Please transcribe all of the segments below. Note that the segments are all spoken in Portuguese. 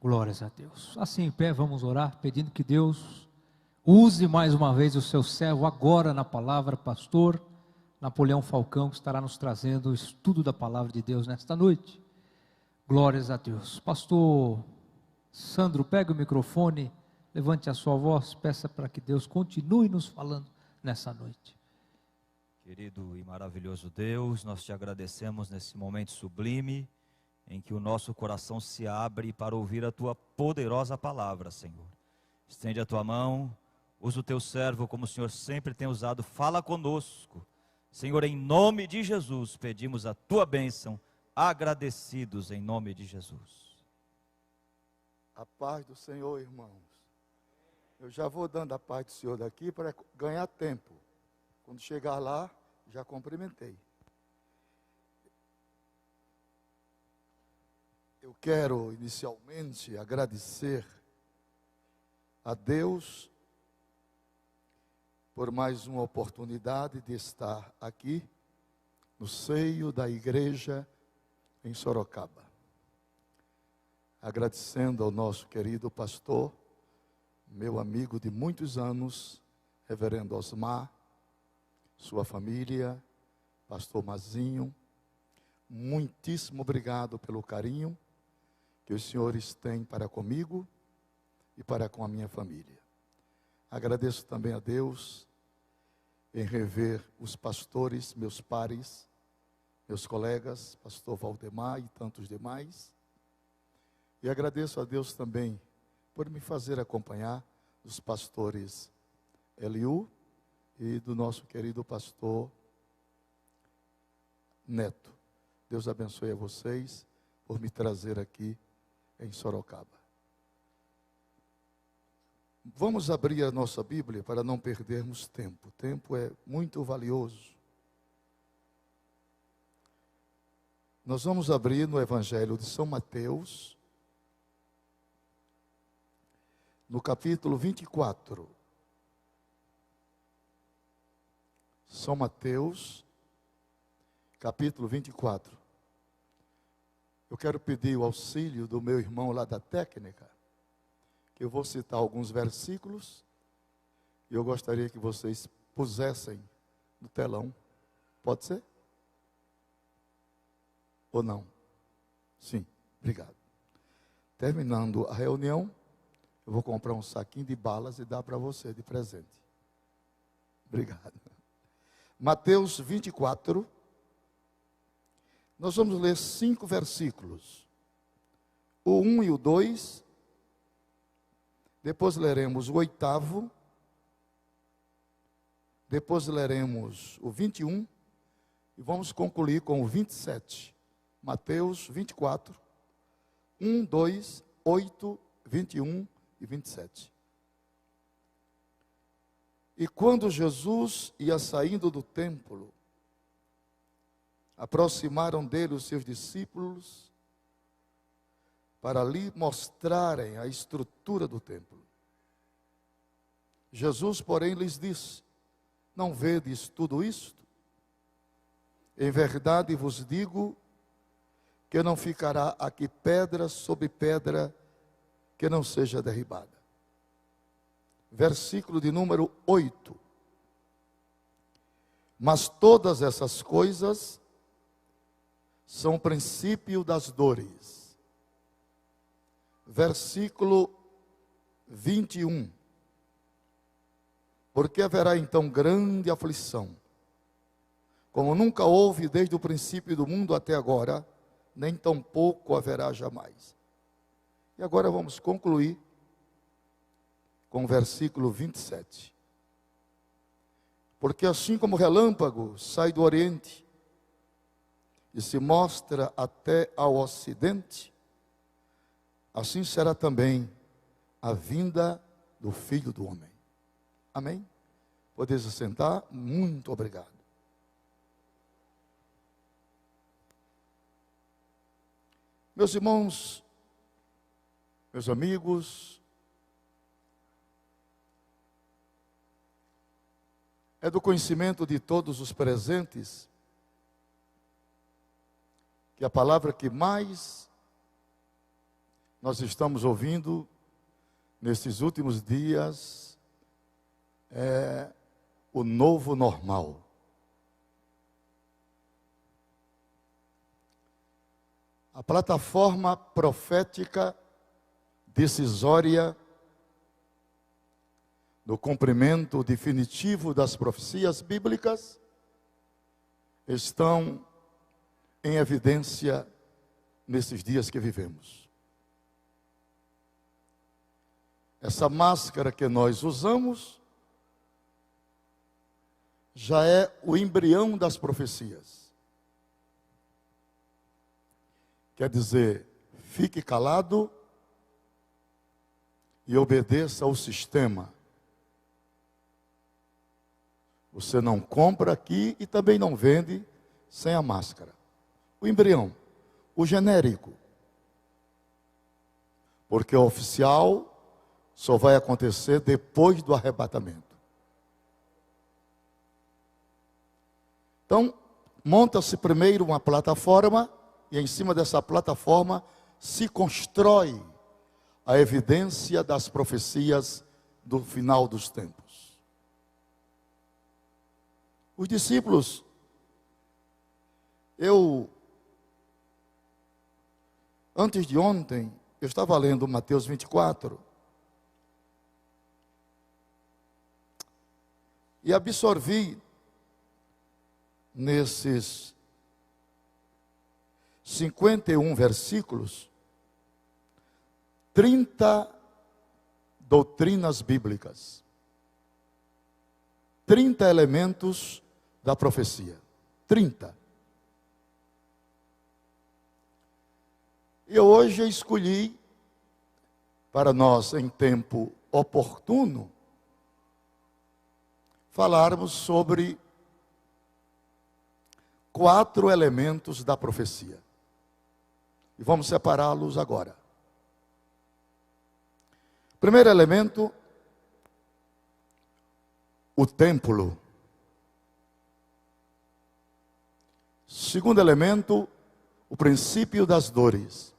Glórias a Deus. Assim em pé, vamos orar, pedindo que Deus use mais uma vez o seu servo agora na palavra, pastor Napoleão Falcão, que estará nos trazendo o estudo da palavra de Deus nesta noite. Glórias a Deus. Pastor Sandro, pega o microfone, levante a sua voz, peça para que Deus continue nos falando nessa noite. Querido e maravilhoso Deus, nós te agradecemos nesse momento sublime, em que o nosso coração se abre para ouvir a tua poderosa palavra, Senhor. Estende a tua mão, usa o teu servo como o Senhor sempre tem usado, fala conosco. Senhor, em nome de Jesus, pedimos a tua bênção, agradecidos em nome de Jesus. A paz do Senhor, irmãos. Eu já vou dando a paz do Senhor daqui para ganhar tempo. Quando chegar lá, já cumprimentei. Eu quero inicialmente agradecer a Deus por mais uma oportunidade de estar aqui no seio da igreja em Sorocaba. Agradecendo ao nosso querido pastor, meu amigo de muitos anos, reverendo Osmar, sua família, pastor Mazinho, muitíssimo obrigado pelo carinho que os senhores têm para comigo e para com a minha família. Agradeço também a Deus em rever os pastores, meus pares, meus colegas, pastor Valdemar e tantos demais. E agradeço a Deus também por me fazer acompanhar dos pastores Eliú e do nosso querido pastor Neto. Deus abençoe a vocês por me trazer aqui em Sorocaba. Vamos abrir a nossa Bíblia para não perdermos tempo. O tempo é muito valioso. Nós vamos abrir no Evangelho de São Mateus, no capítulo 24. São Mateus, capítulo 24. Eu quero pedir o auxílio do meu irmão lá da técnica, que eu vou citar alguns versículos, e eu gostaria que vocês pusessem no telão. Pode ser? Ou não? Sim, obrigado. Terminando a reunião, eu vou comprar um saquinho de balas e dar para você de presente. Obrigado. Mateus 24, nós vamos ler 5 versículos. O 1 e o 2, depois leremos o 8º, depois leremos o 21 e vamos concluir com o 27. Mateus 24, 1, 2, 8, 21 e 27. E quando Jesus ia saindo do templo, aproximaram dele os seus discípulos para lhe mostrarem a estrutura do templo. Jesus, porém, lhes disse: não vedes tudo isto? Em verdade vos digo que não ficará aqui pedra sobre pedra que não seja derribada. Versículo de número 8. Mas todas essas coisas são o princípio das dores. Versículo 21. Porque haverá então grande aflição, como nunca houve desde o princípio do mundo até agora, nem tampouco haverá jamais. E agora vamos concluir com o versículo 27. Porque assim como o relâmpago sai do oriente e se mostra até ao ocidente, assim será também a vinda do Filho do Homem. Amém? Podeis sentar? Muito obrigado. Meus irmãos, meus amigos, é do conhecimento de todos os presentes que a palavra que mais nós estamos ouvindo nesses últimos dias é o novo normal. A plataforma profética decisória do cumprimento definitivo das profecias bíblicas estão em evidência nesses dias que vivemos. Essa máscara que nós usamos já é o embrião das profecias. Quer dizer, fique calado e obedeça ao sistema. Você não compra aqui e também não vende sem a máscara. O embrião, o genérico. Porque o oficial só vai acontecer depois do arrebatamento. Então, monta-se primeiro uma plataforma e em cima dessa plataforma se constrói a evidência das profecias do final dos tempos. Os discípulos, antes de ontem, eu estava lendo Mateus 24 e absorvi nesses 51 versículos 30 doutrinas bíblicas, 30 elementos da profecia, 30. E hoje eu escolhi, para nós em tempo oportuno, falarmos sobre 4 elementos da profecia. E vamos separá-los agora. Primeiro elemento, o templo. Segundo elemento, o princípio das dores.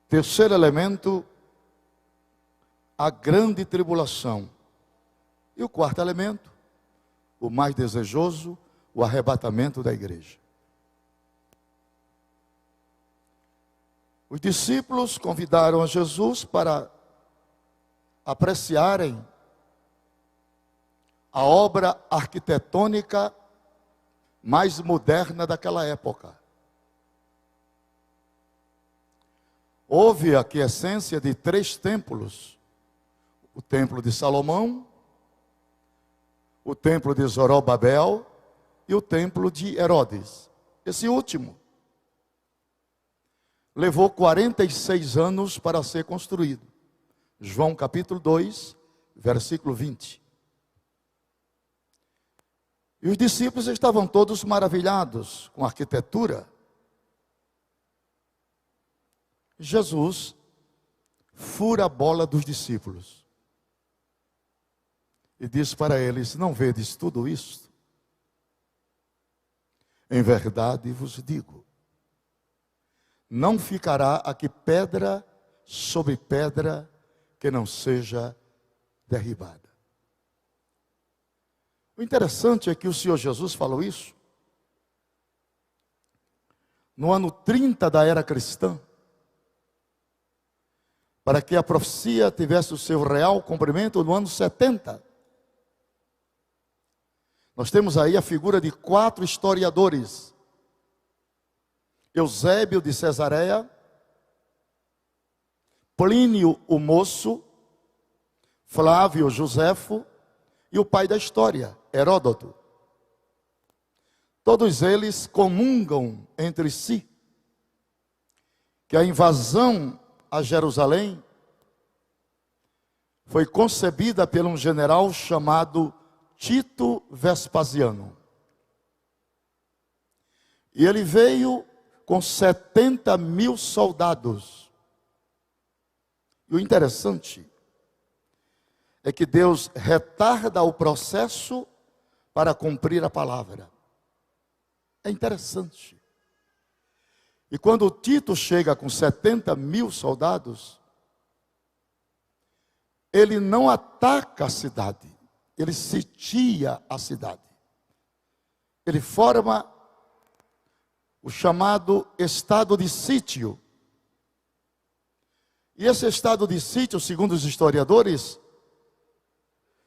Terceiro elemento, a grande tribulação. E o quarto elemento, o mais desejoso, o arrebatamento da igreja. Os discípulos convidaram a Jesus para apreciarem a obra arquitetônica mais moderna daquela época. Houve a aquiescência de 3 templos: o templo de Salomão, o templo de Zorobabel e o templo de Herodes. Esse último levou 46 anos para ser construído. João capítulo 2, versículo 20. E os discípulos estavam todos maravilhados com a arquitetura. Jesus fura a bola dos discípulos e diz para eles: não vedes tudo isto? Em verdade vos digo, não ficará aqui pedra sobre pedra que não seja derribada. O interessante é que o Senhor Jesus falou isso no ano 30 da era cristã, para que a profecia tivesse o seu real cumprimento no ano 70. Nós temos aí a figura de 4 historiadores: Eusébio de Cesareia, Plínio o Moço, Flávio Josefo e o pai da história, Heródoto. Todos eles comungam entre si que a invasão a Jerusalém foi concebida por um general chamado Tito Vespasiano. E ele veio com 70.000 soldados. E o interessante é que Deus retarda o processo para cumprir a palavra. É interessante. E quando Tito chega com 70 mil soldados, ele não ataca a cidade, ele sitia a cidade. Ele forma o chamado estado de sítio. E esse estado de sítio, segundo os historiadores,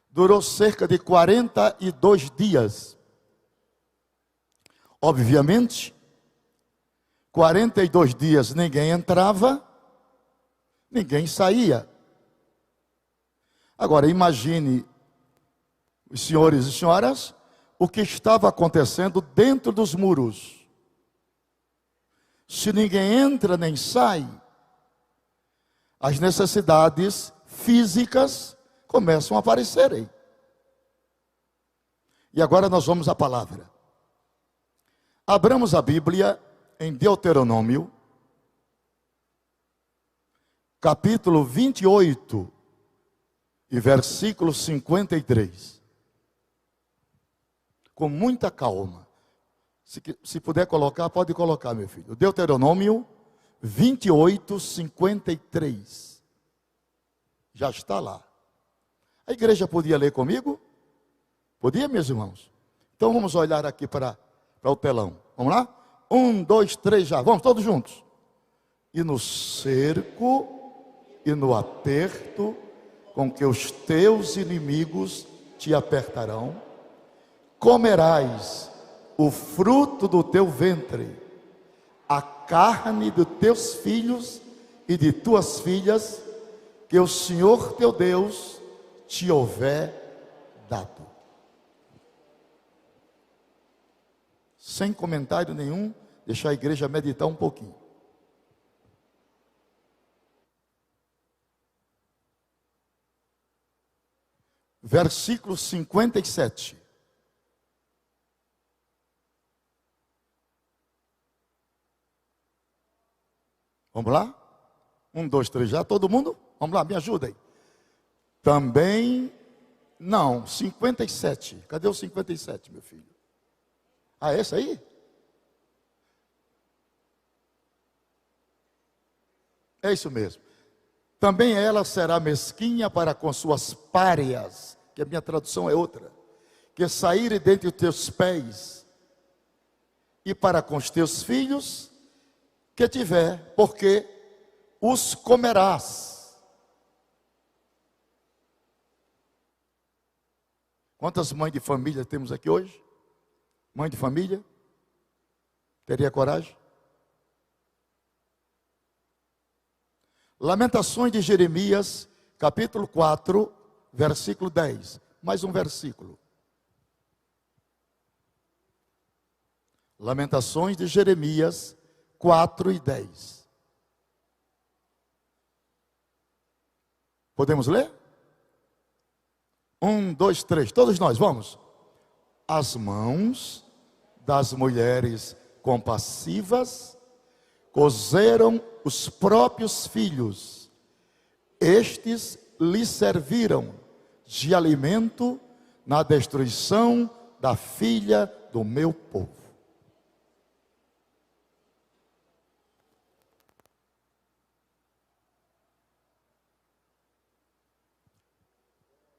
durou cerca de 42 dias. Obviamente, 42 dias ninguém entrava, ninguém saía. Agora imagine, os senhores e senhoras, o que estava acontecendo dentro dos muros. Se ninguém entra nem sai, as necessidades físicas começam a aparecerem. E agora nós vamos à palavra. Abramos a Bíblia em Deuteronômio, capítulo 28, e versículo 53. Com muita calma. Se puder colocar, pode colocar, meu filho. Deuteronômio 28, 53. Já está lá. A igreja podia ler comigo? Podia, meus irmãos? Então vamos olhar aqui para o telão. Vamos lá? 1, 2, 3, já. Vamos todos juntos. E no cerco e no aperto com que os teus inimigos te apertarão, comerás o fruto do teu ventre, a carne dos teus filhos e de tuas filhas, que o Senhor teu Deus te houver dado. Sem comentário nenhum, deixar a igreja meditar um pouquinho. Versículo 57. Vamos lá? 1, 2, 3, já? Todo mundo? Vamos lá, me ajudem. Também, não, 57. Cadê o 57, meu filho? Ah, esse aí? É isso mesmo. Também ela será mesquinha para com suas párias, que a minha tradução é outra, que saírem dentre os teus pés, e para com os teus filhos, que tiver, porque os comerás. Quantas mães de família temos aqui hoje? Mãe de família? Teria coragem? Lamentações de Jeremias, capítulo 4, versículo 10. Mais um versículo. Lamentações de Jeremias 4 e 10. Podemos ler? 1, 2, 3, todos nós, vamos. As mãos das mulheres compassivas cozeram os próprios filhos, estes lhes serviram de alimento na destruição da filha do meu povo.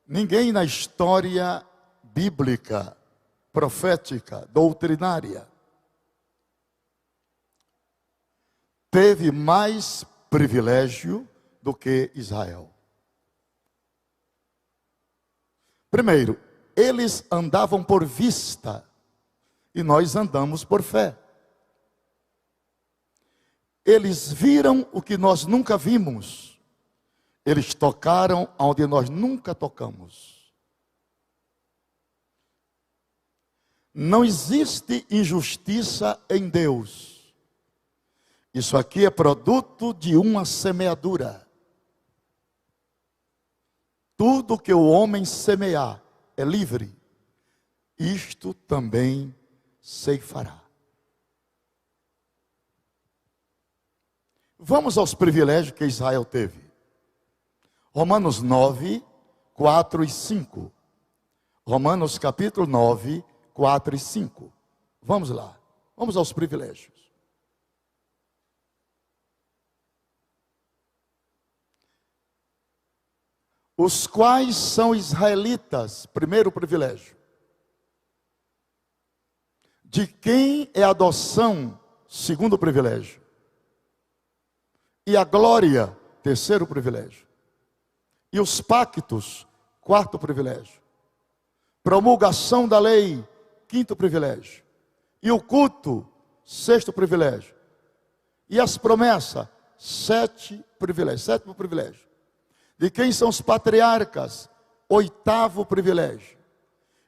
Ninguém na história bíblica, profética, doutrinária, teve mais privilégio do que Israel. Primeiro, eles andavam por vista e nós andamos por fé. Eles viram o que nós nunca vimos. Eles tocaram onde nós nunca tocamos. Não existe injustiça em Deus. Isso aqui é produto de uma semeadura. Tudo que o homem semear é livre. Isto também ceifará. Vamos aos privilégios que Israel teve. Romanos 9, 4 e 5. Romanos capítulo 9, 4 e 5. Vamos lá. Vamos aos privilégios. os quais são israelitas, primeiro privilégio. De quem é a adoção, segundo privilégio. E a glória, terceiro privilégio. E os pactos, quarto privilégio. Promulgação da lei, quinto privilégio. E o culto, sexto privilégio. E as promessas, sétimo privilégio. De quem são os patriarcas, oitavo privilégio.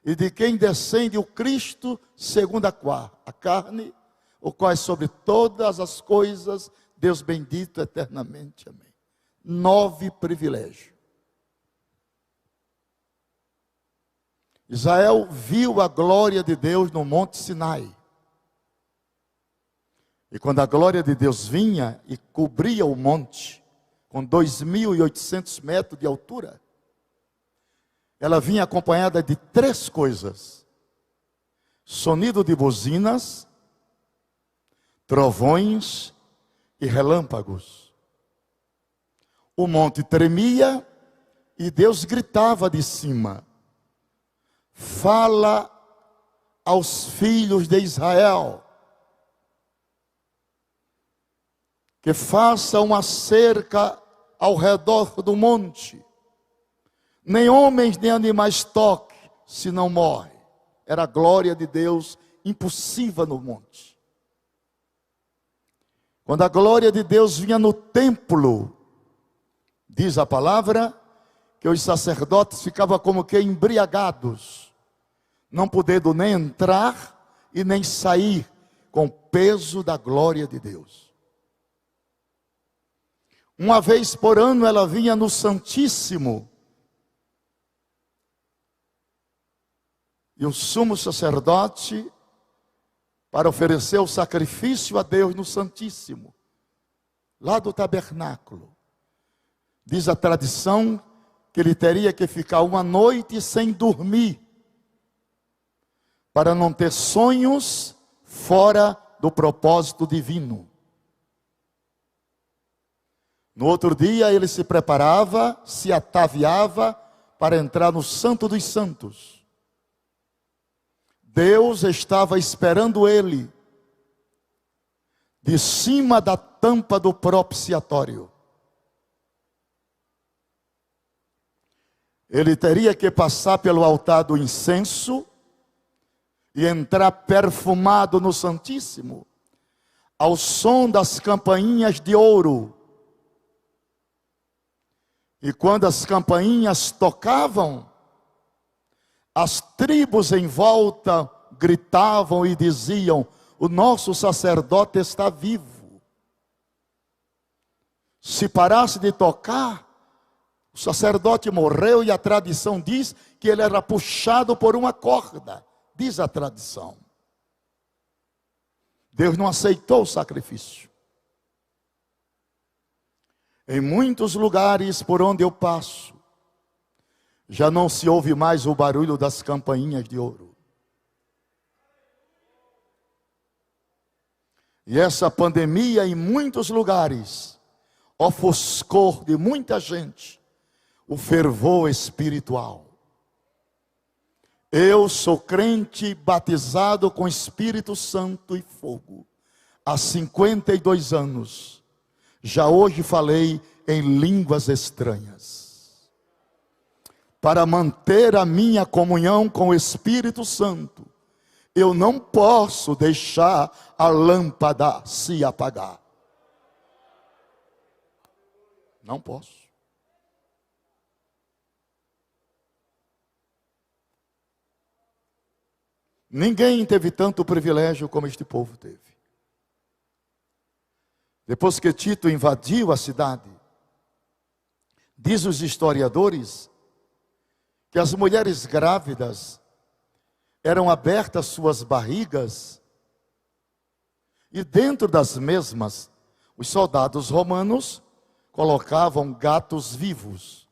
E de quem descende o Cristo segundo a carne, o qual é sobre todas as coisas, Deus bendito eternamente. Amém. 9 privilégios. Israel viu a glória de Deus no Monte Sinai. E quando a glória de Deus vinha e cobria o monte, com 2.800 metros de altura, ela vinha acompanhada de 3 coisas: sonido de buzinas, trovões e relâmpagos. O monte tremia e Deus gritava de cima: fala aos filhos de Israel que façam uma cerca ao redor do monte. Nem homens nem animais toquem, senão morre. Era a glória de Deus impossível no monte. Quando a glória de Deus vinha no templo, diz a palavra, que os sacerdotes ficavam como que embriagados, não podendo nem entrar e nem sair com o peso da glória de Deus. Uma vez por ano ela vinha no Santíssimo, e o sumo sacerdote, para oferecer o sacrifício a Deus no Santíssimo, lá do tabernáculo, diz a tradição que ele teria que ficar uma noite sem dormir, para não ter sonhos fora do propósito divino. No outro dia ele se preparava, se ataviava para entrar no Santo dos Santos. Deus estava esperando ele de cima da tampa do propiciatório. Ele teria que passar pelo altar do incenso e entrar perfumado no Santíssimo, ao som das campainhas de ouro. E quando as campainhas tocavam, as tribos em volta gritavam e diziam: o nosso sacerdote está vivo. Se parasse de tocar, o sacerdote morreu, e a tradição diz que ele era puxado por uma corda, diz a tradição. Deus não aceitou o sacrifício. Em muitos lugares por onde eu passo, já não se ouve mais o barulho das campainhas de ouro. E essa pandemia em muitos lugares ofuscou de muita gente o fervor espiritual. Eu sou crente batizado com Espírito Santo e fogo há 52 anos. Já hoje falei em línguas estranhas. Para manter a minha comunhão com o Espírito Santo, eu não posso deixar a lâmpada se apagar. Não posso. Ninguém teve tanto privilégio como este povo teve. Depois que Tito invadiu a cidade, diz os historiadores que as mulheres grávidas eram abertas suas barrigas, e dentro das mesmas, os soldados romanos colocavam gatos vivos.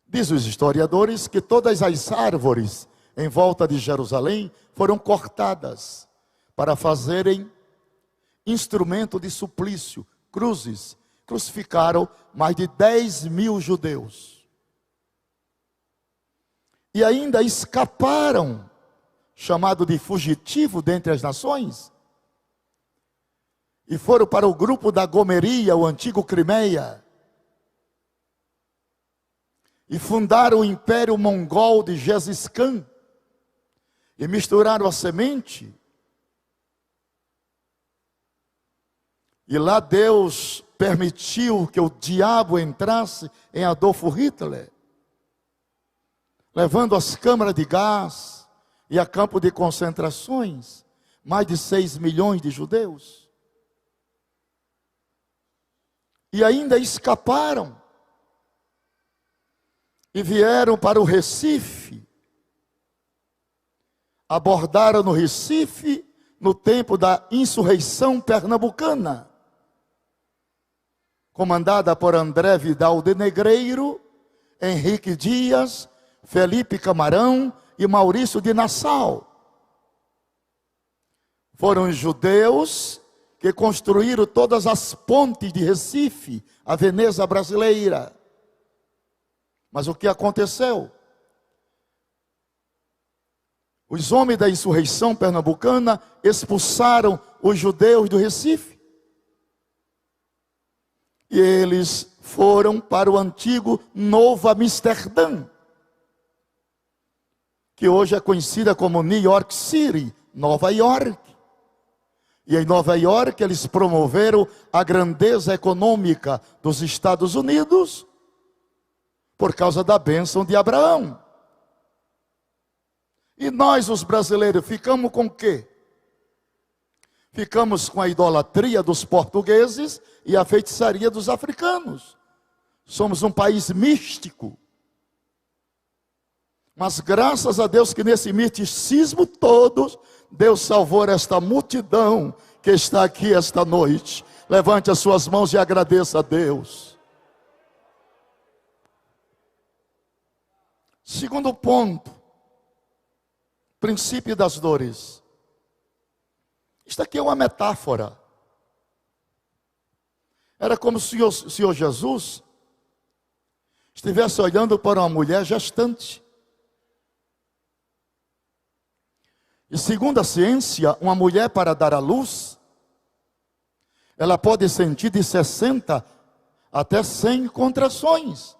Diz os historiadores que todas as árvores em volta de Jerusalém foram cortadas para fazerem instrumento de suplício, cruzes, crucificaram mais de 10.000 judeus. E ainda escaparam, chamado de fugitivo dentre as nações, e foram para o grupo da Gomeria, o antigo Crimeia, e fundaram o Império Mongol de Gengis Khan, e misturaram a semente. E lá Deus permitiu que o diabo entrasse em Adolfo Hitler, levando as câmaras de gás e a campo de concentrações, mais de 6 milhões de judeus. E ainda escaparam e vieram para o Recife, abordaram no Recife no tempo da insurreição pernambucana, comandada por André Vidal de Negreiro, Henrique Dias, Felipe Camarão e Maurício de Nassau. Foram os judeus que construíram todas as pontes de Recife, a Veneza brasileira. Mas o que aconteceu? Os homens da insurreição pernambucana expulsaram os judeus do Recife. E eles foram para o antigo Novo Amsterdã, que hoje é conhecida como New York City, Nova York. E em Nova York eles promoveram a grandeza econômica dos Estados Unidos por causa da bênção de Abraão. E nós, os brasileiros, ficamos com o quê? Ficamos com a idolatria dos portugueses e a feitiçaria dos africanos. Somos um país místico. Mas graças a Deus que nesse misticismo todo, Deus salvou esta multidão que está aqui esta noite. Levante as suas mãos e agradeça a Deus. Segundo ponto, princípio das dores. Isto aqui é uma metáfora. Era como se o Senhor Jesus estivesse olhando para uma mulher gestante. E segundo a ciência, uma mulher para dar à luz, ela pode sentir de 60 até 100 contrações.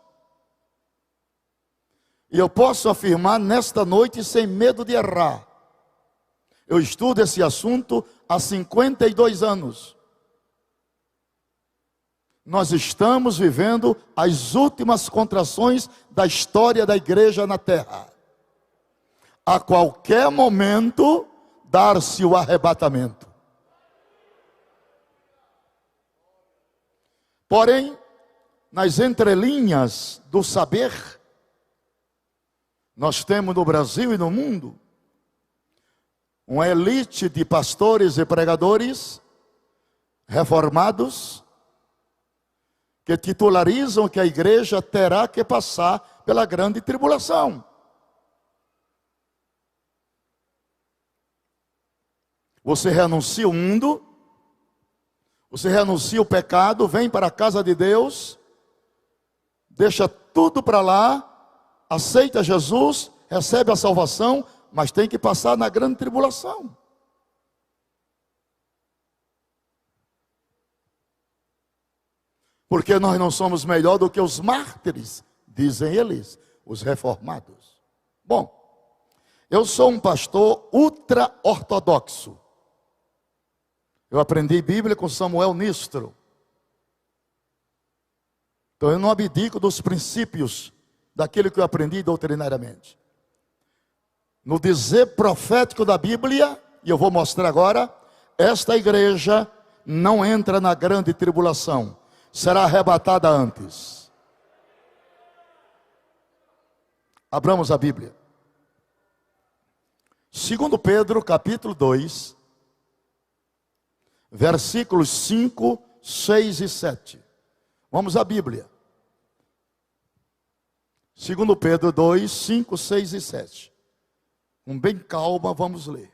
E eu posso afirmar nesta noite sem medo de errar. Eu estudo esse assunto há 52 anos. Nós estamos vivendo as últimas contrações da história da igreja na terra. A qualquer momento, dar-se o arrebatamento. Porém, nas entrelinhas do saber, nós temos no Brasil e no mundo uma elite de pastores e pregadores reformados que titularizam que a igreja terá que passar pela grande tribulação. Você renuncia o mundo, você renuncia o pecado, vem para a casa de Deus, deixa tudo para lá, aceita Jesus, recebe a salvação, mas tem que passar na grande tribulação. Porque nós não somos melhor do que os mártires, dizem eles, os reformados. Bom, eu sou um pastor ultra-ortodoxo. Eu aprendi Bíblia com Samuel Nistro. Então eu não abdico dos princípios daquilo que eu aprendi doutrinariamente. No dizer profético da Bíblia, e eu vou mostrar agora, esta igreja não entra na grande tribulação, será arrebatada antes. Abramos a Bíblia. 2 Pedro, capítulo 2, versículos 5, 6 e 7. Vamos à Bíblia. 2 Pedro 2, 5, 6 e 7. Com bem calma, vamos ler.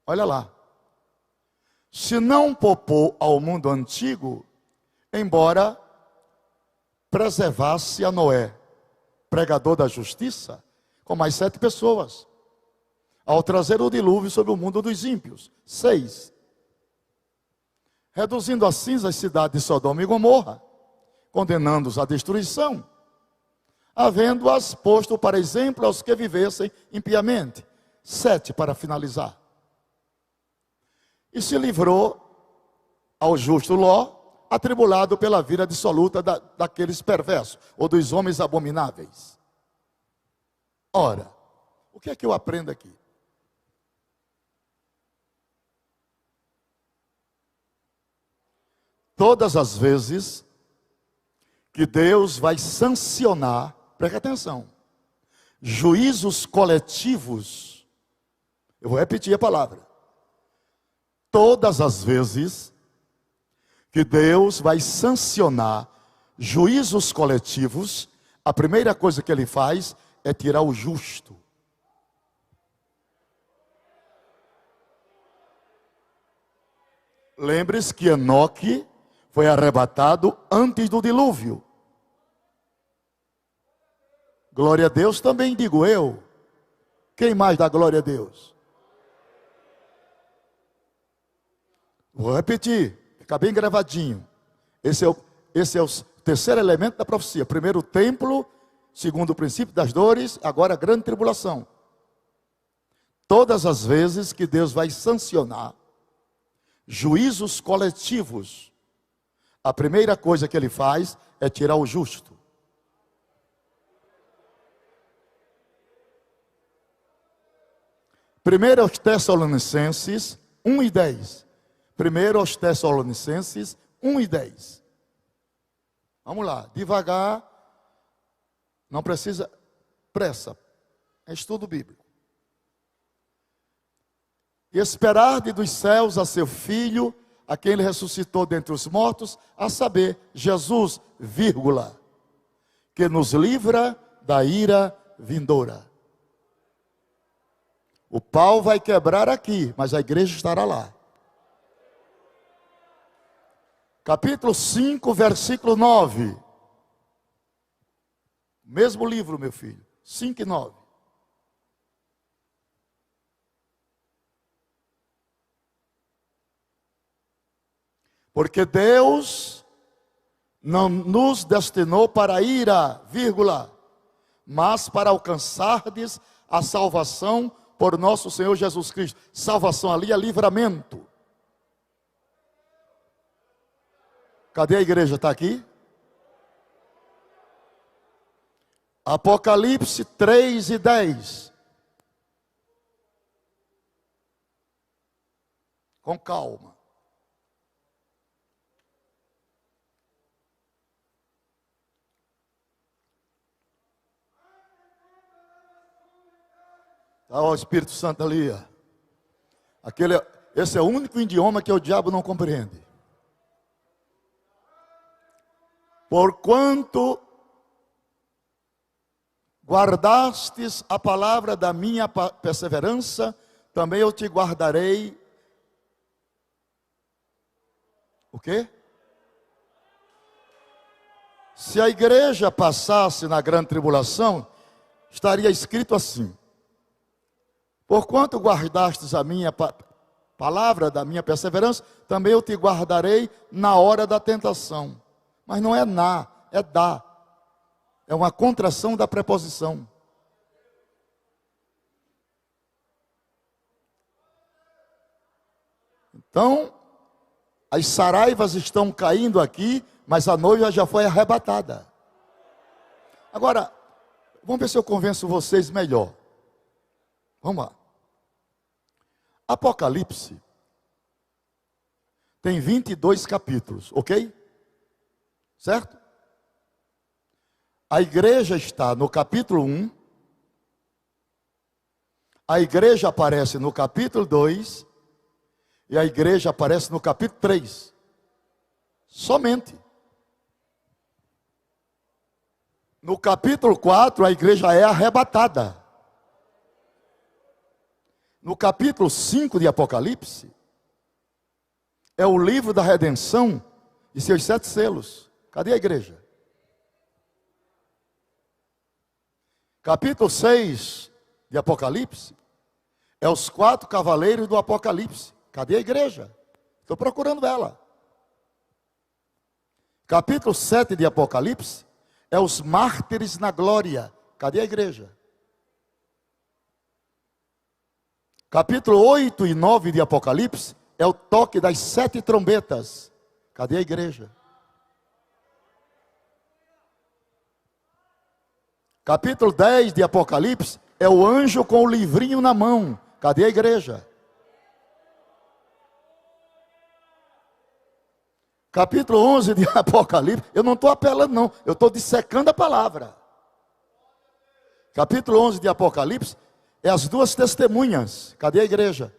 Olha lá. se não poupou ao mundo antigo, embora preservasse a Noé, pregador da justiça, com mais 7 pessoas, ao trazer o dilúvio sobre o mundo dos ímpios. 6. Reduzindo a cinza as cidades de Sodoma e Gomorra, condenando-os à destruição, havendo-as posto para exemplo aos que vivessem impiamente. 7, para finalizar. E se livrou ao justo Ló, atribulado pela vida dissoluta daqueles perversos, ou dos homens abomináveis. Ora, o que é que eu aprendo aqui? Todas as vezes que Deus vai sancionar, preste atenção, juízos coletivos, eu vou repetir a palavra. Todas as vezes que Deus vai sancionar juízos coletivos, a primeira coisa que Ele faz é tirar o justo. Lembre-se que Enoque foi arrebatado antes do dilúvio. Glória a Deus também digo eu. Quem mais dá glória a Deus? Vou repetir, fica bem gravadinho. Esse é o terceiro elemento da profecia. Primeiro o templo, segundo o princípio das dores, agora a grande tribulação. Todas as vezes que Deus vai sancionar juízos coletivos, a primeira coisa que Ele faz é tirar o justo. Primeiro aos Tessalonicenses 1:10. Primeiro aos Tessalonicenses 1:10. Vamos lá, devagar, não precisa pressa, é estudo bíblico. E esperar-de dos céus a seu Filho, a quem Ele ressuscitou dentre os mortos, a saber, Jesus, vírgula, que nos livra da ira vindoura. O pau vai quebrar aqui, mas a igreja estará lá. Capítulo 5, versículo 9. Mesmo livro, meu filho. 5 e 9. Porque Deus não nos destinou para a ira, vírgula, mas para alcançardes a salvação por nosso Senhor Jesus Cristo. Salvação ali é livramento. Cadê a igreja? Está aqui? Apocalipse 3:10. Com calma. Está o Espírito Santo ali. Esse é o único idioma que o diabo não compreende. Porquanto guardastes a palavra da minha perseverança, também eu te guardarei. O quê? Se a igreja passasse na grande tribulação, estaria escrito assim: porquanto guardastes a minha palavra da minha perseverança, também eu te guardarei na hora da tentação. Mas não é na, é da. É uma contração da preposição. Então, as saraivas estão caindo aqui, mas a noiva já foi arrebatada. Agora, vamos ver se eu convenço vocês melhor. Vamos lá. Apocalipse tem 22 capítulos, ok? Certo? A igreja está no capítulo 1. A igreja aparece no capítulo 2. E a igreja aparece no capítulo 3. Somente. No capítulo 4, a igreja é arrebatada. No capítulo 5 de Apocalipse, é o livro da redenção e seus 7 selos. Cadê a igreja? Capítulo 6 de Apocalipse é os 4 cavaleiros do Apocalipse. Cadê a igreja? Estou procurando ela. Capítulo 7 de Apocalipse é os mártires na glória. Cadê a igreja? Capítulo 8 e 9 de Apocalipse é o toque das 7 trombetas. Cadê a igreja? Capítulo 10 de Apocalipse é o anjo com o livrinho na mão. Cadê a igreja? Capítulo 11 de Apocalipse, eu não estou apelando não, eu estou dissecando a palavra. Capítulo 11 de Apocalipse é as 2 testemunhas. Cadê a igreja?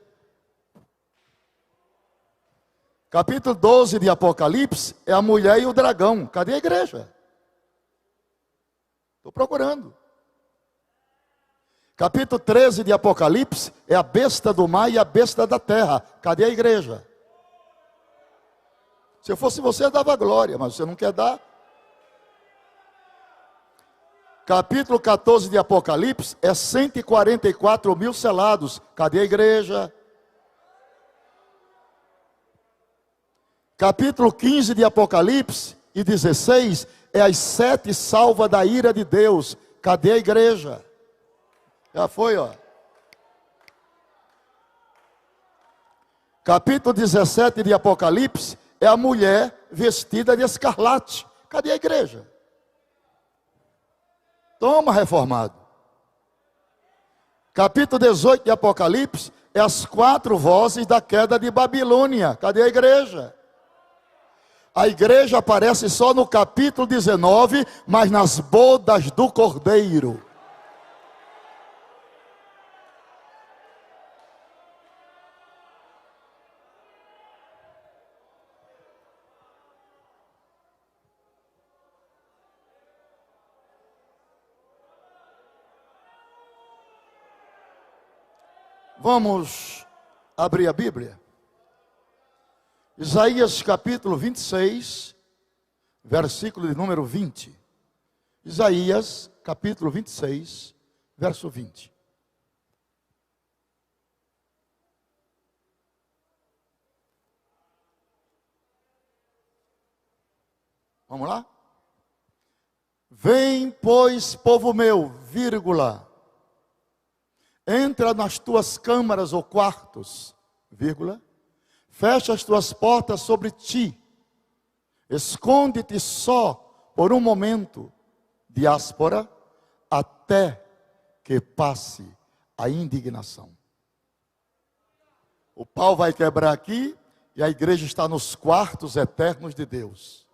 Capítulo 12 de Apocalipse é a mulher e o dragão. Cadê a igreja? Estou procurando. Capítulo 13 de Apocalipse é a besta do mar e a besta da terra. Cadê a igreja? Se eu fosse você, eu dava glória, mas você não quer dar. Capítulo 14 de Apocalipse é 144 mil selados. Cadê a igreja? Capítulo 15 de Apocalipse e 16 é as 7 salvas da ira de Deus. Cadê a igreja? Já foi, ó. Capítulo 17 de Apocalipse é a mulher vestida de escarlate. Cadê a igreja? Toma, reformado. Capítulo 18 de Apocalipse é as 4 vozes da queda de Babilônia. Cadê a igreja? A igreja aparece só no capítulo 19, mas nas bodas do Cordeiro. Vamos abrir a Bíblia. Isaías capítulo 26, versículo de número 20. Isaías capítulo 26, verso 20. Vamos lá? Vem, pois, povo meu, vírgula, entra nas tuas câmaras ou quartos, vírgula, fecha as tuas portas sobre ti, esconde-te só por um momento, diáspora, até que passe a indignação. O pau vai quebrar aqui e a igreja está nos quartos eternos de Deus.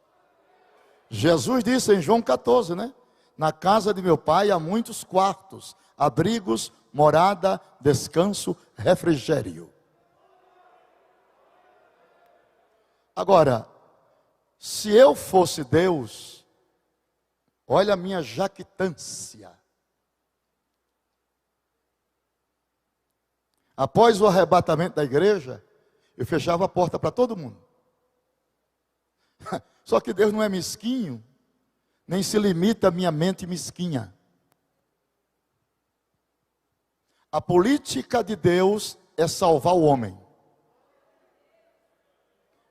Jesus disse em João 14, né? Na casa de meu pai há muitos quartos, abrigos, morada, descanso, refrigério. Agora, se eu fosse Deus, olha a minha jactância. Após o arrebatamento da igreja, eu fechava a porta para todo mundo. Só que Deus não é mesquinho, nem se limita à minha mente mesquinha. A política de Deus é salvar o homem.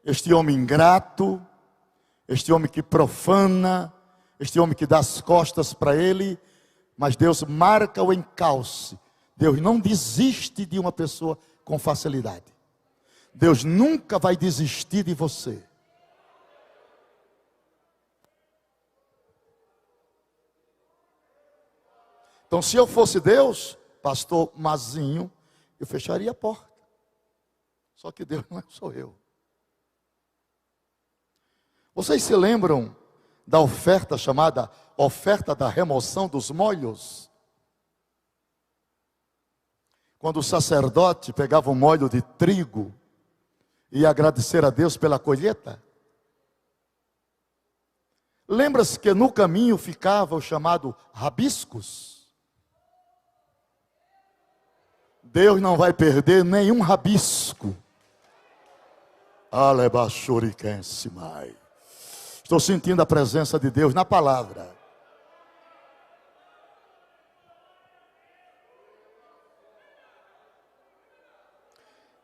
Este homem ingrato, este homem que profana, este homem que dá as costas para ele, mas Deus marca o encalce. Deus não desiste de uma pessoa com facilidade. Deus nunca vai desistir de você. Então, se eu fosse Deus, pastor Mazinho, eu fecharia a porta. Só que Deus não sou eu. Vocês se lembram da oferta chamada oferta da remoção dos molhos? Quando o sacerdote pegava um molho de trigo e ia agradecer a Deus pela colheita? Lembra-se que no caminho ficava o chamado rabiscos? Deus não vai perder nenhum rabisco. Alebaxuriquensimai. Estou sentindo a presença de Deus na palavra.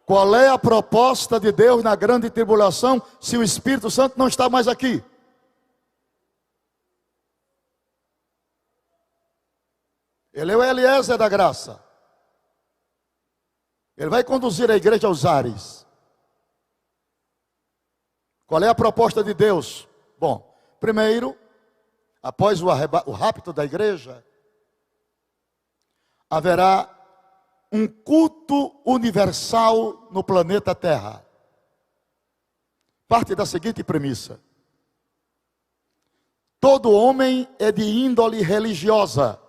Qual é a proposta de Deus na grande tribulação se o Espírito Santo não está mais aqui? Ele é o Eliezer da graça. Ele vai conduzir a igreja aos ares. Qual é a proposta de Deus? Bom, primeiro, após o rapto da igreja, haverá um culto universal no planeta Terra. Parte da seguinte premissa: todo homem é de índole religiosa.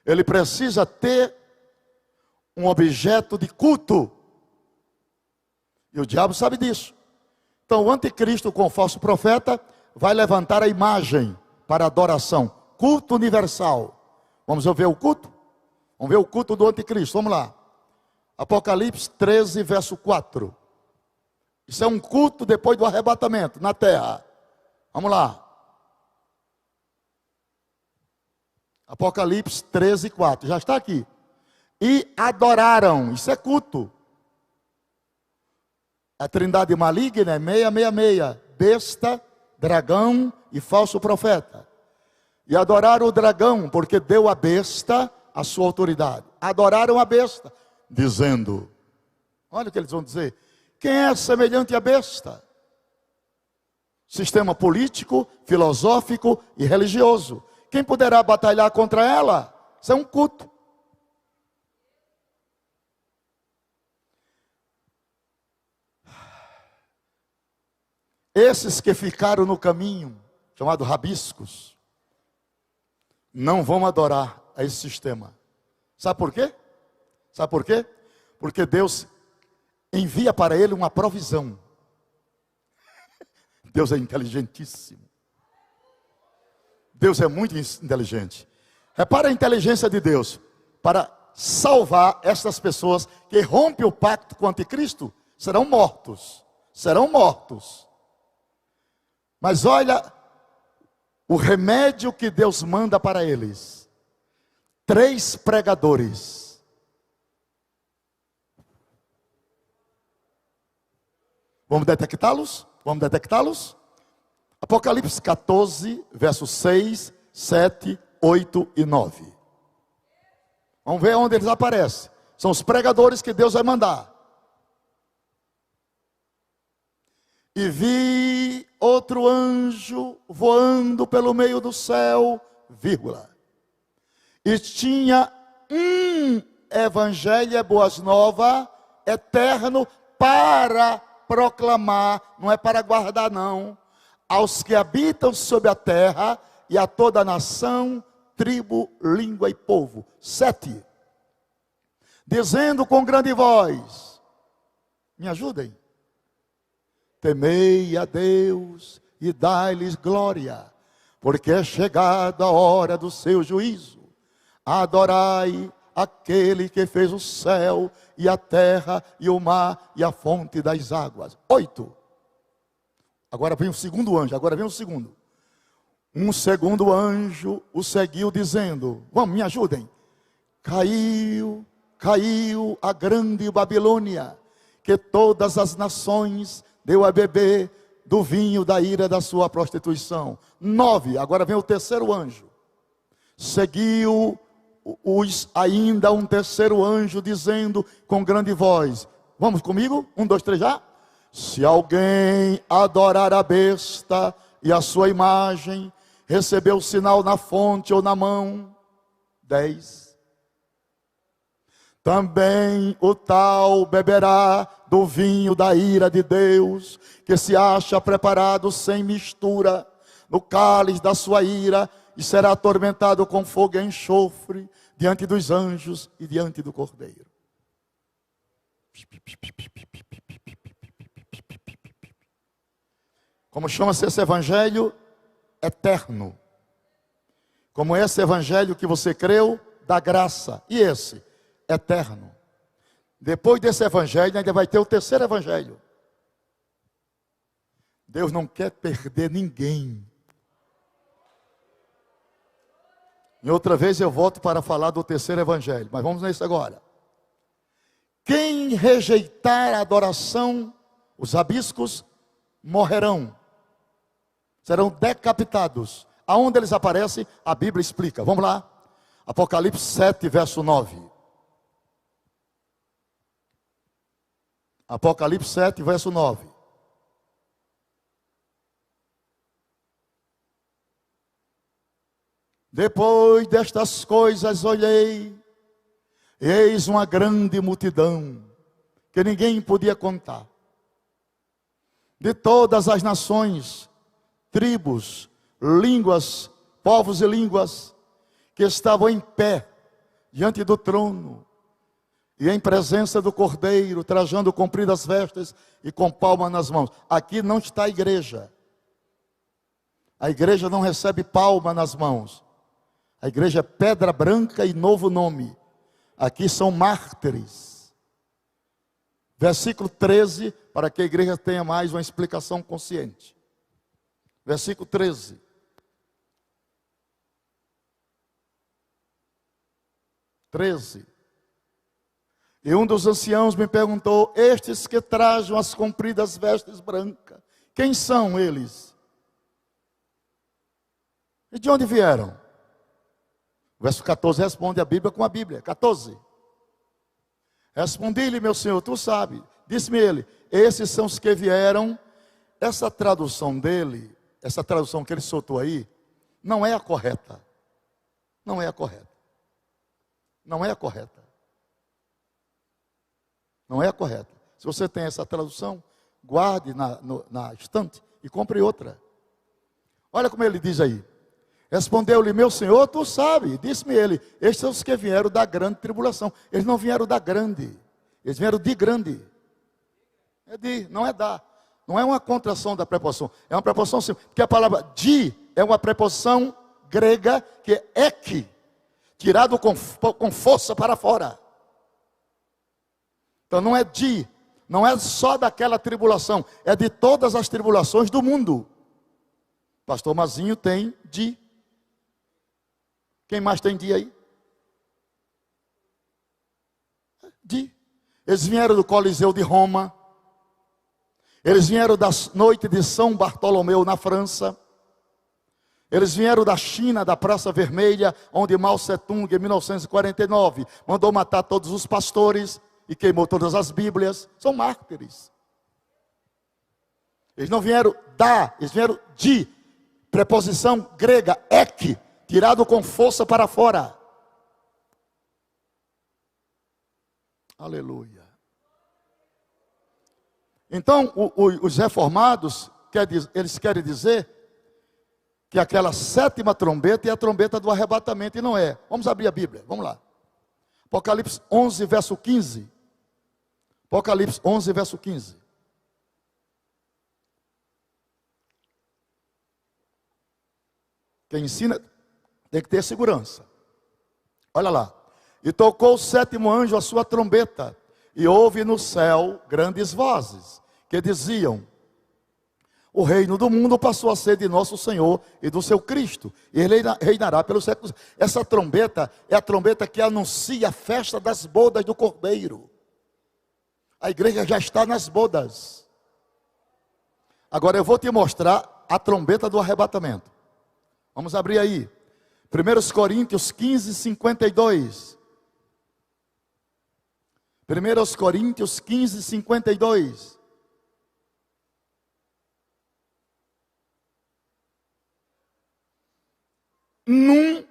Ele precisa ter um objeto de culto. E o diabo sabe disso. Então o anticristo com o falso profeta vai levantar a imagem para adoração. Culto universal. Vamos ver o culto? Vamos ver o culto do anticristo. Vamos lá. Apocalipse 13, verso 4. Isso é um culto depois do arrebatamento na terra. Vamos lá. Apocalipse 13, 4. Já está aqui. E adoraram. Isso é culto. A trindade maligna é 666. Besta, dragão e falso profeta. E adoraram o dragão, porque deu à besta a sua autoridade. Adoraram a besta, dizendo, olha o que eles vão dizer: quem é semelhante à besta? Sistema político, filosófico e religioso. Quem poderá batalhar contra ela? Isso é um culto. Esses que ficaram no caminho, chamado rabiscos, não vão adorar a esse sistema. Sabe por quê? Sabe por quê? Porque Deus envia para ele uma provisão. Deus é inteligentíssimo. Deus é muito inteligente. Repara a inteligência de Deus para salvar essas pessoas que rompem o pacto com o anticristo. Serão mortos. Serão mortos. Mas olha o remédio que Deus manda para eles. 3 pregadores. Vamos detectá-los? Vamos detectá-los? Apocalipse 14, versos 6, 7, 8 e 9. Vamos ver onde eles aparecem. São os pregadores que Deus vai mandar. E vi outro anjo voando pelo meio do céu, vírgula. E tinha um evangelho, boas novas, eterno, para proclamar, não é para guardar não, aos que habitam sobre a terra e a toda nação, tribo, língua e povo. 7. Dizendo com grande voz, me ajudem. Temei a Deus e dai-lhes glória, porque é chegada a hora do seu juízo. Adorai aquele que fez o céu e a terra e o mar e a fonte das águas. 8. Agora vem o segundo anjo, agora vem o segundo. Um segundo anjo o seguiu dizendo, vamos, me ajudem. Caiu a grande Babilônia, que todas as nações deu a beber do vinho da ira da sua prostituição. 9, agora vem o terceiro anjo. Seguiu ainda um terceiro anjo dizendo com grande voz, vamos comigo? 1, 2, 3 já? Se alguém adorar a besta e a sua imagem, receber o sinal na fonte ou na mão. 10. Também o tal beberá do vinho da ira de Deus, que se acha preparado sem mistura, no cálice da sua ira, e será atormentado com fogo e enxofre, diante dos anjos e diante do Cordeiro. Como chama-se esse evangelho? Eterno. Como esse evangelho que você creu, da graça. E esse? Eterno. Depois desse evangelho, ainda vai ter o terceiro evangelho. Deus não quer perder ninguém. E outra vez eu volto para falar do terceiro evangelho, mas vamos nesse agora. Quem rejeitar a adoração, os rabiscos morrerão, serão decapitados. Aonde eles aparecem, a Bíblia explica. Vamos lá, Apocalipse 7, verso 9. Apocalipse 7, verso 9. Depois destas coisas olhei, e eis uma grande multidão, que ninguém podia contar, de todas as nações, tribos, línguas, povos e línguas, que estavam em pé, diante do trono, e em presença do Cordeiro, trajando compridas vestes e com palma nas mãos. Aqui não está a igreja não recebe palma nas mãos. A igreja é pedra branca e novo nome. Aqui são mártires. Versículo 13, para que a igreja tenha mais uma explicação consciente. Versículo 13. E um dos anciãos me perguntou: estes que trajam as compridas vestes brancas, quem são eles? E de onde vieram? Verso 14 responde a Bíblia com a Bíblia. 14. Respondi-lhe, meu Senhor, tu sabe. Disse-me ele: esses são os que vieram. Essa tradução dele, essa tradução que ele soltou aí, não é a correta. Não é a correta. Não é a correta. Não é a correta. Se você tem essa tradução, guarde na estante e compre outra. Olha como ele diz aí. Respondeu-lhe, meu Senhor, tu sabe. Disse-me ele: estes são os que vieram da grande tribulação. Eles não vieram da grande, eles vieram de grande. É de, não é da. Não é uma contração da preposição, é uma preposição simples. Porque a palavra de é uma preposição grega que é ek, tirado com força para fora. Então não é de, não é só daquela tribulação, é de todas as tribulações do mundo. Pastor Mazinho tem de. Quem mais tem de aí? De. Eles vieram do Coliseu de Roma. Eles vieram da noite de São Bartolomeu na França. Eles vieram da China, da Praça Vermelha, onde Mao Tse-tung, em 1949, mandou matar todos os pastores e queimou todas as Bíblias. São mártires. Eles não vieram da, eles vieram de. Preposição grega, ek, tirado com força para fora. Aleluia. Então, os reformados, eles querem dizer que aquela sétima trombeta é a trombeta do arrebatamento, e não é. Vamos abrir a Bíblia, vamos lá. Apocalipse 11, verso 15. Apocalipse 11, verso 15. Quem ensina tem que ter segurança. Olha lá. E tocou o sétimo anjo a sua trombeta, e houve no céu grandes vozes, que diziam: o reino do mundo passou a ser de nosso Senhor e do seu Cristo, e ele reinará pelos séculos. Essa trombeta é a trombeta que anuncia a festa das bodas do Cordeiro. A igreja já está nas bodas. Agora eu vou te mostrar a trombeta do arrebatamento. Vamos abrir aí. 1 Coríntios 15, 52. 1 Coríntios 15, 52. Num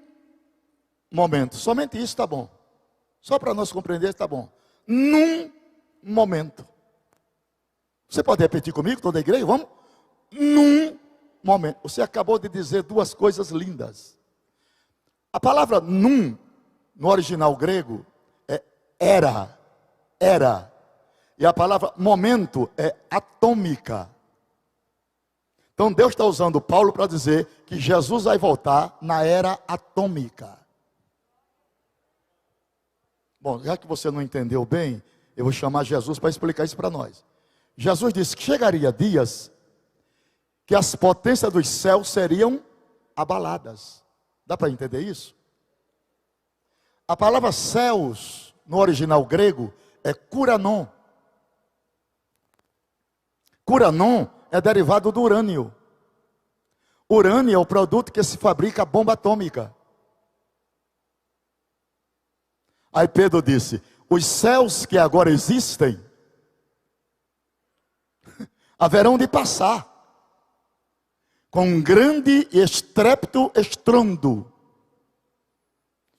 momento, somente isso está bom. Só para nós compreender está bom. Num momento. Você pode repetir comigo, toda a igreja? Vamos? Num momento. Você acabou de dizer duas coisas lindas. A palavra num, no original grego, é era. E a palavra momento é atômica. Então Deus está usando Paulo para dizer que Jesus vai voltar na era atômica. Bom, já que você não entendeu bem, eu vou chamar Jesus para explicar isso para nós. Jesus disse que chegaria dias que as potências dos céus seriam abaladas. Dá para entender isso? A palavra céus, no original grego, é kuranon. Kuranon é derivado do urânio. Urânio é o produto que se fabrica a bomba atômica. Aí Pedro disse: os céus que agora existem haverão de passar com um grande estrépito, estrondo.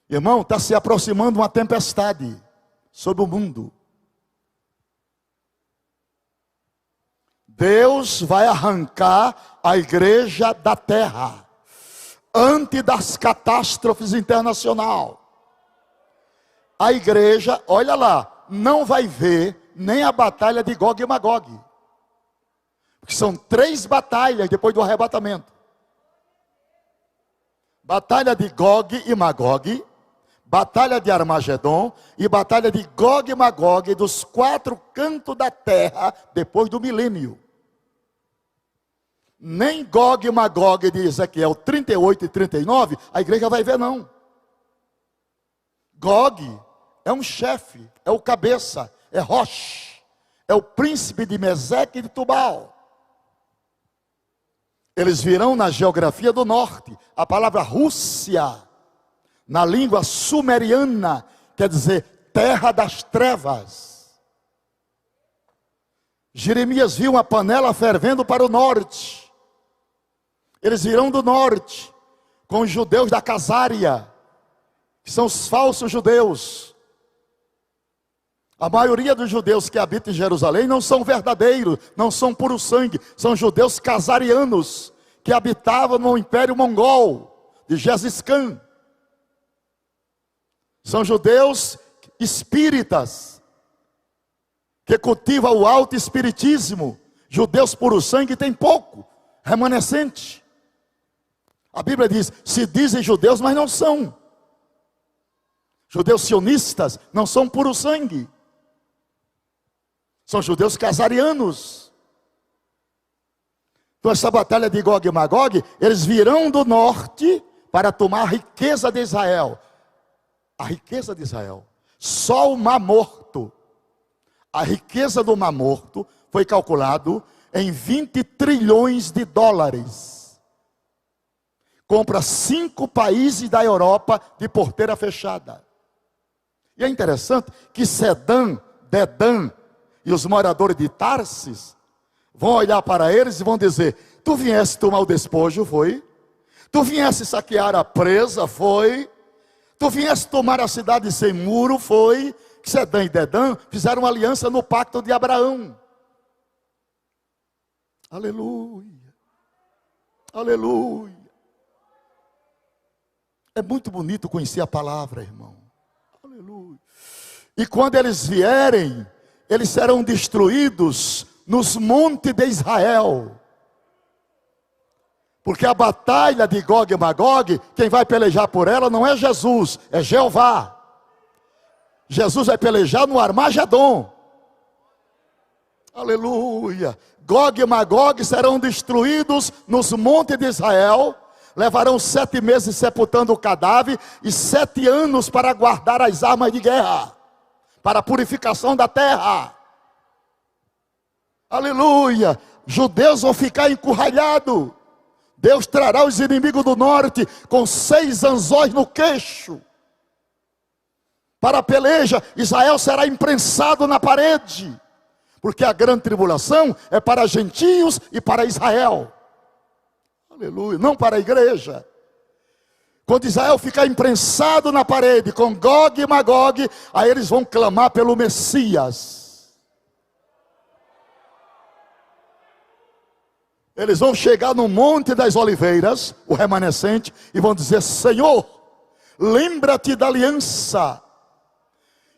Irmão, está se aproximando uma tempestade sobre o mundo. Deus vai arrancar a igreja da terra antes das catástrofes internacionais. A igreja, olha lá, não vai ver nem a batalha de Gog e Magog. Porque são 3 batalhas depois do arrebatamento. Batalha de Gog e Magog, batalha de Armagedon e batalha de Gog e Magog dos 4 cantos da terra depois do milênio. Nem Gog e Magog de Ezequiel 38 e 39 a igreja vai ver, não. Gog é um chefe, é o cabeça, é Rosh, é o príncipe de Meseque e de Tubal. Eles virão na geografia do norte. A palavra Rússia, na língua sumeriana, quer dizer terra das trevas. Jeremias viu uma panela fervendo para o norte. Eles virão do norte, com os judeus da Casária, que são os falsos judeus. A maioria dos judeus que habitam em Jerusalém não são verdadeiros, não são puro sangue, são judeus casarianos, que habitavam no Império Mongol, de Gengis Khan. São judeus espíritas, que cultivam o alto espiritismo. Judeus puro sangue tem pouco, remanescente. A Bíblia diz, se dizem judeus, mas não são. Judeus sionistas não são puro sangue. São judeus casarianos. Então essa batalha de Gog e Magog, eles virão do norte para tomar a riqueza de Israel. A riqueza de Israel. Só o Mar Morto. A riqueza do Mar Morto foi calculado em 20 trilhões de dólares. Compra 5 países da Europa de porteira fechada. E é interessante que Sedã, Dedã e os moradores de Tarsis vão olhar para eles e vão dizer: tu viesse tomar o despojo, foi? Tu viesse saquear a presa, foi? Tu viesse tomar a cidade sem muro, foi? Que Sedã e Dedã fizeram uma aliança no pacto de Abraão. Aleluia, aleluia. É muito bonito conhecer a palavra, irmão. Aleluia. E quando eles vierem, eles serão destruídos nos montes de Israel. Porque a batalha de Gog e Magog, quem vai pelejar por ela não é Jesus, é Jeová. Jesus vai pelejar no Armagedon. Aleluia. Gog e Magog serão destruídos nos montes de Israel. Levarão 7 meses sepultando o cadáver e 7 anos para guardar as armas de guerra, para a purificação da terra. Aleluia. Judeus vão ficar encurralhados. Deus trará os inimigos do norte com 6 anzóis no queixo. Para a peleja, Israel será imprensado na parede. Porque a grande tribulação é para gentios e para Israel. Aleluia, não para a igreja. Quando Israel ficar imprensado na parede com Gog e Magog, aí eles vão clamar pelo Messias. Eles vão chegar no Monte das Oliveiras, o remanescente, e vão dizer: Senhor, lembra-te da aliança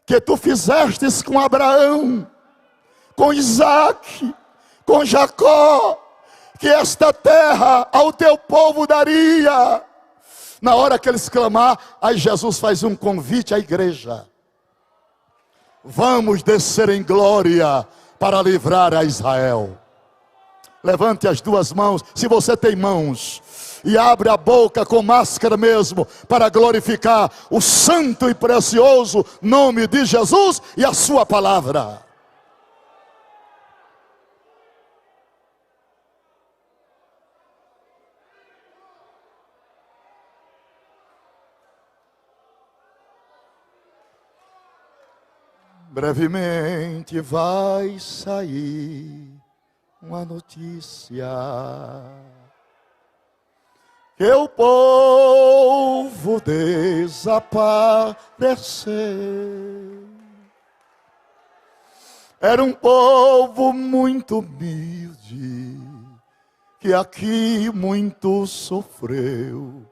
que tu fizestes com Abraão, com Isaac, com Jacó, que esta terra ao teu povo daria. Na hora que eles clamar, aí Jesus faz um convite à igreja: vamos descer em glória para livrar a Israel. Levante as duas mãos, se você tem mãos, e abre a boca com máscara mesmo, para glorificar o santo e precioso nome de Jesus e a sua palavra. Brevemente vai sair uma notícia que o povo desapareceu. Era um povo muito humilde, que aqui muito sofreu.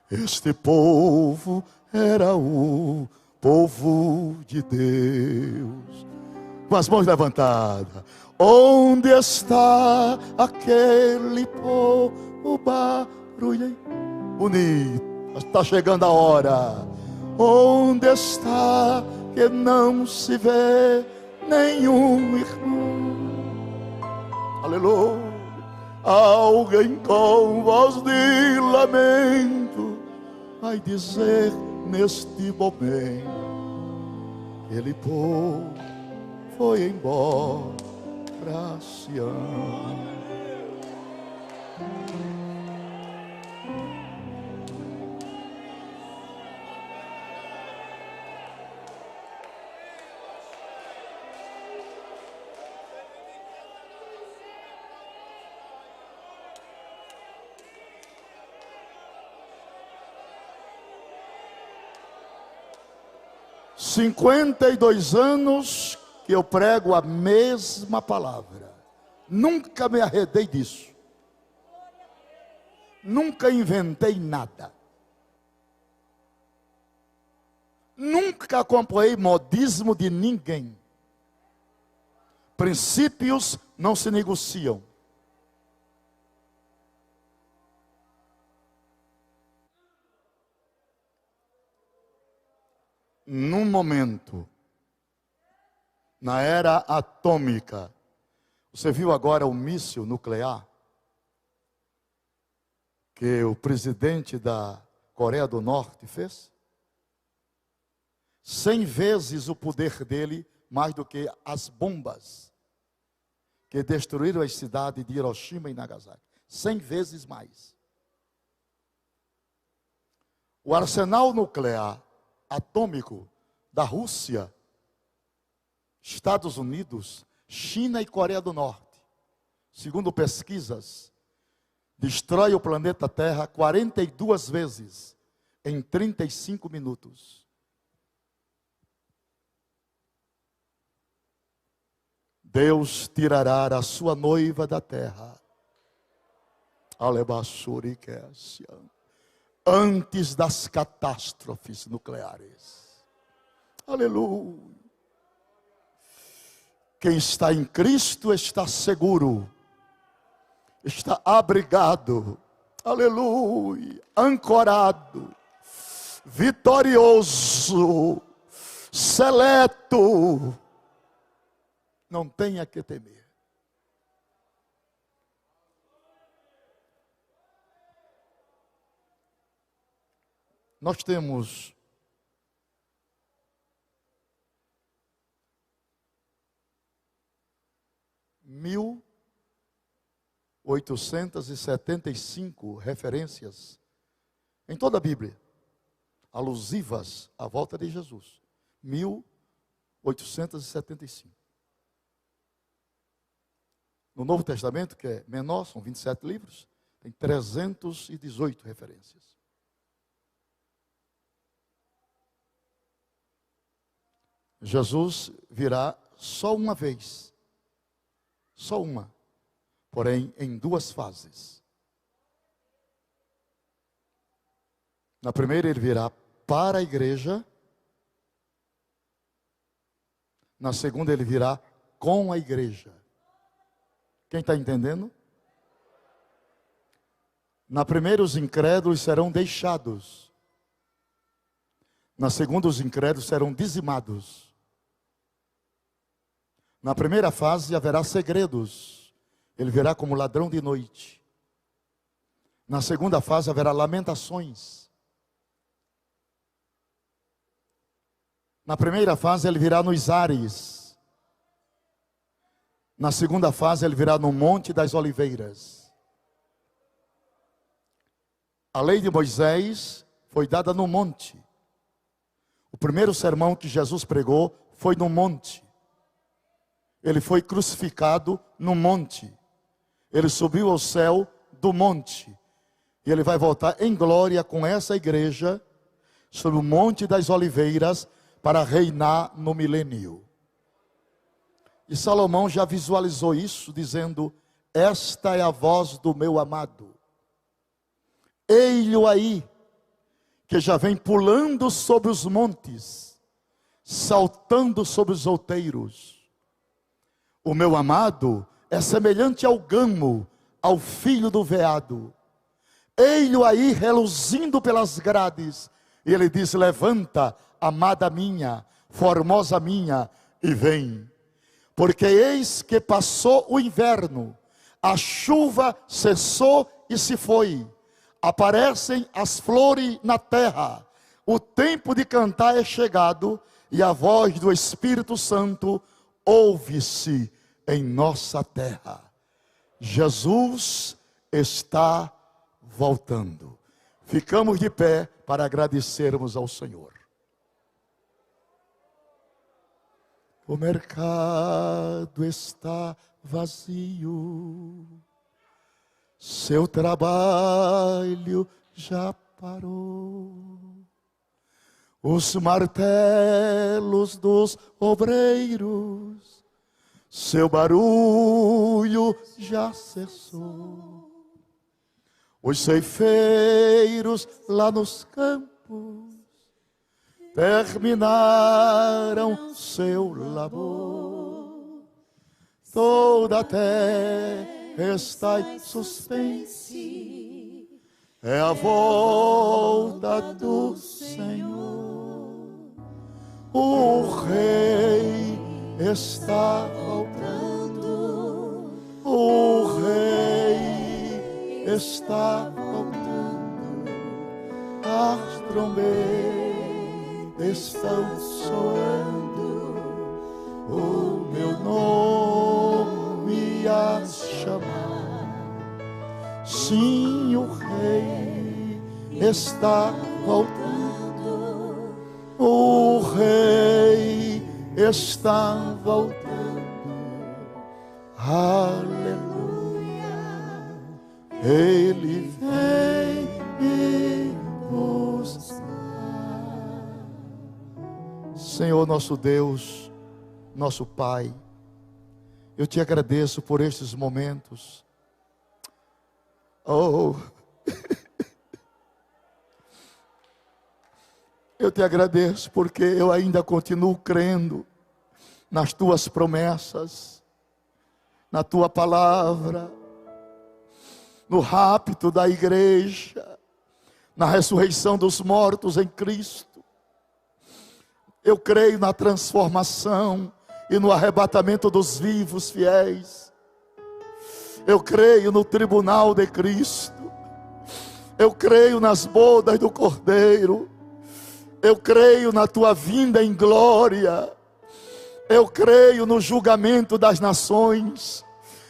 Este povo era o povo de Deus. Com as mãos levantadas. Onde está aquele povo barulho bonito? Está chegando a hora. Onde está que não se vê nenhum irmão? Aleluia. Alguém com voz de lamento vai dizer neste momento: ele povo foi embora para Sião. Cinquenta e 52 anos que eu prego a mesma palavra. Nunca me arredei disso. Nunca inventei nada. Nunca acompanhei modismo de ninguém. Princípios não se negociam. Num momento, na era atômica, você viu agora o míssil nuclear que o presidente da Coreia do Norte fez? 100 vezes o poder dele, mais do que as bombas que destruíram as cidades de Hiroshima e Nagasaki. 100 vezes mais. O arsenal nuclear atômico da Rússia, Estados Unidos, China e Coreia do Norte, segundo pesquisas, destrói o planeta Terra 42 vezes em 35 minutos. Deus tirará a sua noiva da terra, antes das catástrofes nucleares. Aleluia. Quem está em Cristo está seguro, está abrigado, aleluia, ancorado, vitorioso, seleto. Não tenha que temer. Nós temos mil 875 referências em toda a Bíblia, alusivas à volta de Jesus. 1875. No Novo Testamento, que é menor, são 27 livros, tem 318 referências. Jesus virá só uma vez. Só uma. Porém, em duas fases. Na primeira, ele virá para a igreja. Na segunda, ele virá com a igreja. Quem está entendendo? Na primeira, os incrédulos serão deixados. Na segunda, os incrédulos serão dizimados. Na primeira fase, haverá segredos. Ele virá como ladrão de noite. Na segunda fase haverá lamentações. Na primeira fase ele virá nos ares. Na segunda fase ele virá no Monte das Oliveiras. A lei de Moisés foi dada no monte. O primeiro sermão que Jesus pregou foi no monte. Ele foi crucificado no monte. Ele subiu ao céu do monte. E ele vai voltar em glória com essa igreja sobre o Monte das Oliveiras para reinar no milênio. E Salomão já visualizou isso, dizendo: esta é a voz do meu amado. Ei-lo aí, que já vem pulando sobre os montes, saltando sobre os outeiros. O meu amado é semelhante ao gamo, ao filho do veado. Ei-lo aí reluzindo pelas grades. E ele diz: levanta, amada minha, formosa minha, e vem. Porque eis que passou o inverno, a chuva cessou e se foi. Aparecem as flores na terra. O tempo de cantar é chegado, e a voz do Espírito Santo ouve-se em nossa terra. Jesus está voltando. Ficamos de pé para agradecermos ao Senhor. O mercado está vazio, seu trabalho já parou. Os martelos dos obreiros, seu barulho já cessou. Os ceifeiros lá nos campos terminaram seu labor. Toda a terra está em suspense, é a volta do Senhor. O Rei está voltando, o Rei está voltando, as trombetas estão soando, o meu nome a chamar. Sim, o Rei está voltando, o Rei está voltando. Aleluia. Ele vem me buscar. Senhor nosso Deus, nosso Pai, eu te agradeço por estes momentos. Oh, eu te agradeço porque eu ainda continuo crendo nas tuas promessas, na tua palavra, no rapto da igreja, na ressurreição dos mortos em Cristo. Eu creio na transformação e no arrebatamento dos vivos fiéis. Eu creio no tribunal de Cristo. Eu creio nas bodas do Cordeiro. Eu creio na tua vinda em glória. Eu creio no julgamento das nações.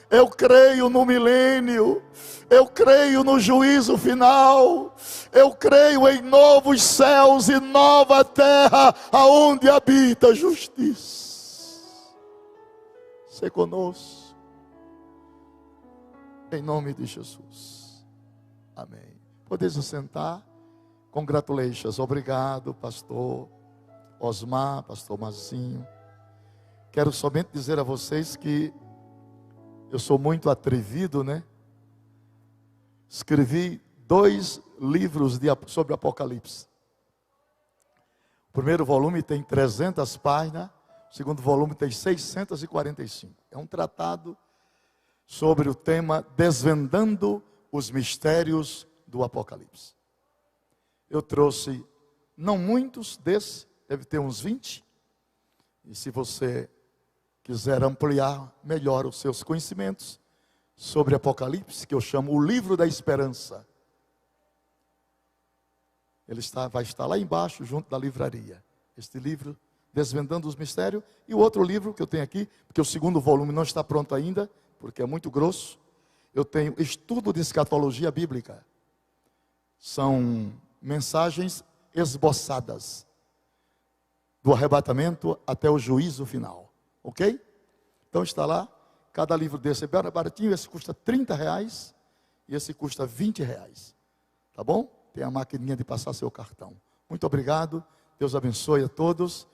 Eu creio no milênio. Eu creio no juízo final. Eu creio em novos céus e nova terra, aonde habita a justiça. Se conosco, em nome de Jesus. Amém. Podeis sentar. Congratulations. Obrigado, pastor Osmar, pastor Mazinho. Quero somente dizer a vocês que eu sou muito atrevido, né? Escrevi 2 livros sobre Apocalipse. O primeiro volume tem 300 páginas, o segundo volume tem 645. É um tratado sobre o tema Desvendando os Mistérios do Apocalipse. Eu trouxe, não muitos desses, deve ter uns 20. E se você quiser ampliar melhor os seus conhecimentos, sobre Apocalipse, que eu chamo o livro da esperança. Ele vai estar lá embaixo, junto da livraria. Este livro, Desvendando os Mistérios. E o outro livro que eu tenho aqui, porque o segundo volume não está pronto ainda, porque é muito grosso. Eu tenho Estudo de Escatologia Bíblica. São mensagens esboçadas, do arrebatamento até o juízo final. Ok? Então está lá. Cada livro desse é baratinho. Esse custa R$30 e esse custa R$20. Tá bom? Tem a maquininha de passar seu cartão. Muito obrigado. Deus abençoe a todos.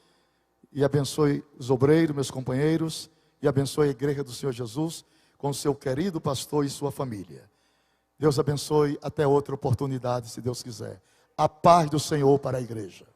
E abençoe os obreiros, meus companheiros. E abençoe a igreja do Senhor Jesus com seu querido pastor e sua família. Deus abençoe até outra oportunidade, se Deus quiser. A paz do Senhor para a igreja.